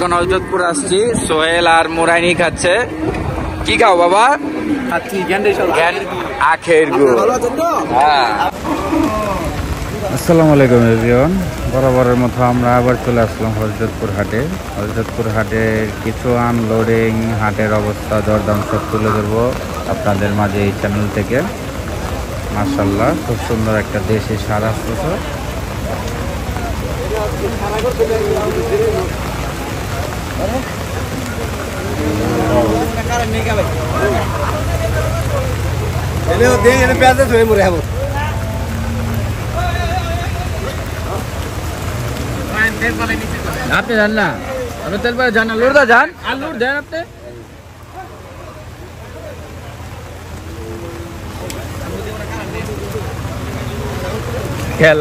এখন হযরতপুর আসছি, সোহেল আর মুরাইনি খাচ্ছে। কি খাও বাবা? আখের গুড়। হ্যাঁ। আসসালামু আলাইকুম এভরিওয়ান, বরাবরের মতো আমরা আবার চলে আসলাম হযরতপুর হাটে। হযরতপুর হাটের কিছু আনলোডিং, হাটের অবস্থা, দরদাম সব তুলে ধরবো আপনাদের মাঝে এই চ্যানেল থেকে। মাশাআল্লাহ, খুব সুন্দর একটা দেশি সার আসতেছে। আপনি যান না, আপনি তেল পারে যান না, লুড়দা যান আর লুড় দেন আপনি।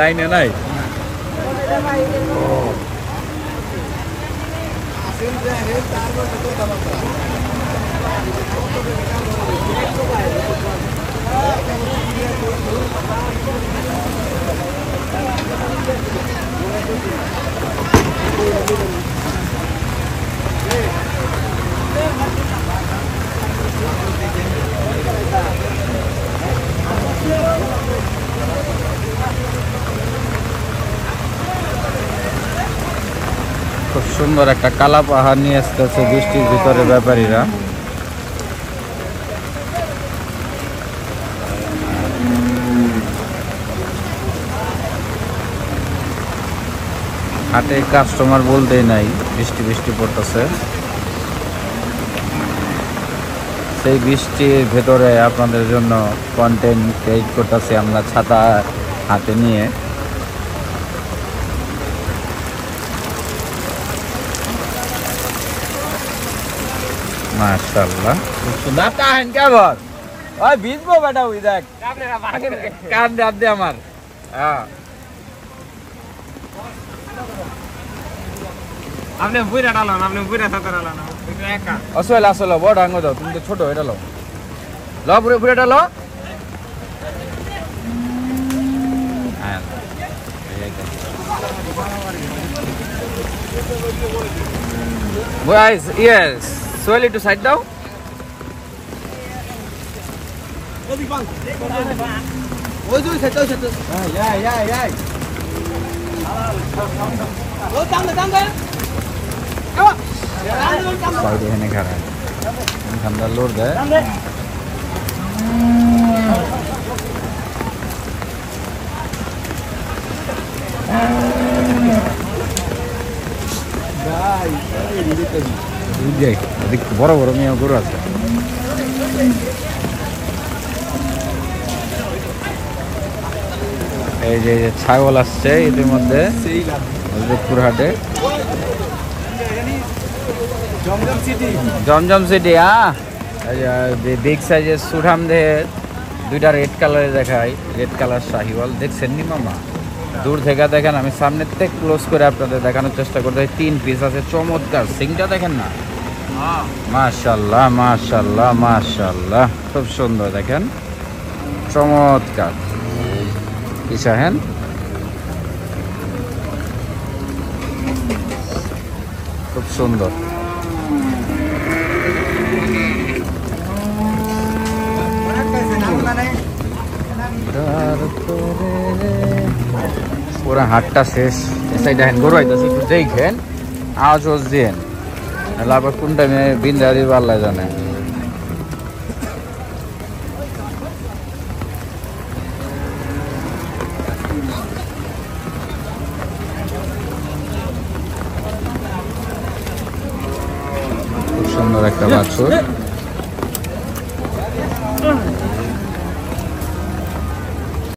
লাইনে নাই খুব সুন্দর একটা কালা পাহাড় নিয়ে আসতেছে বৃষ্টির ভিতরে ব্যাপারীরা। হাটে কাস্টমার বলতেই নাই, বৃষ্টি বৃষ্টি পড়তেছে। সেই বৃষ্টির ভেতরে আপনাদের জন্য কন্টেন্ট ক্রিয়েট করতেছি আমরা ছাতা হাতে নিয়ে। মাশাআল্লাহ, খুব সুন্দর। তাহেন কেমন ওই ভিজবো বেটা, ওই দেখ কান ডাব দে আমার। হ্যাঁ, আপনি বুইরা ডালো না, আপনি বুইরা ছাতা ডালো না, একটু একা আসলে আসলে বড় ডাঙ্গো দাও, তুমি তো ছোট, এটা লো লো, পুরো পুরো এটা লো। Guys, yes, slowly to side down. Side ini keren. Kamera lur deh. বড় বড় মেয়ে গরু আছে। এই যে ছাগল আসছে ইতিমধ্যে হযরতপুর হাটে। জমজম সিটি। বিগ সাইজের সুঠাম দেহের দুইটা রেড কালারে দেখায়, রেড কালার শাহিওয়াল। দেখছেন নি মামা? দূর থেকে দেখেন, আমি সামনের থেকে ক্লোজ করে আপনাদের দেখানোর চেষ্টা করতে। 3 পিস আছে, চমৎকার। সিংটা দেখেন না, মাশাআল্লাহ মাশাআল্লাহ মাশাআল্লাহ, খুব সুন্দর। দেখেন, চমৎকার। কি চাহেন? খুব সুন্দর। পুরা হাটটা শেষ। দেখেন গরু আইতেছে, একটু দেখেন, আওয়াজ দিয়েন, আবার কোন টাইমে বিন্দা দিব আল্লাহ জানে। খুব সুন্দর একটা বাছুর।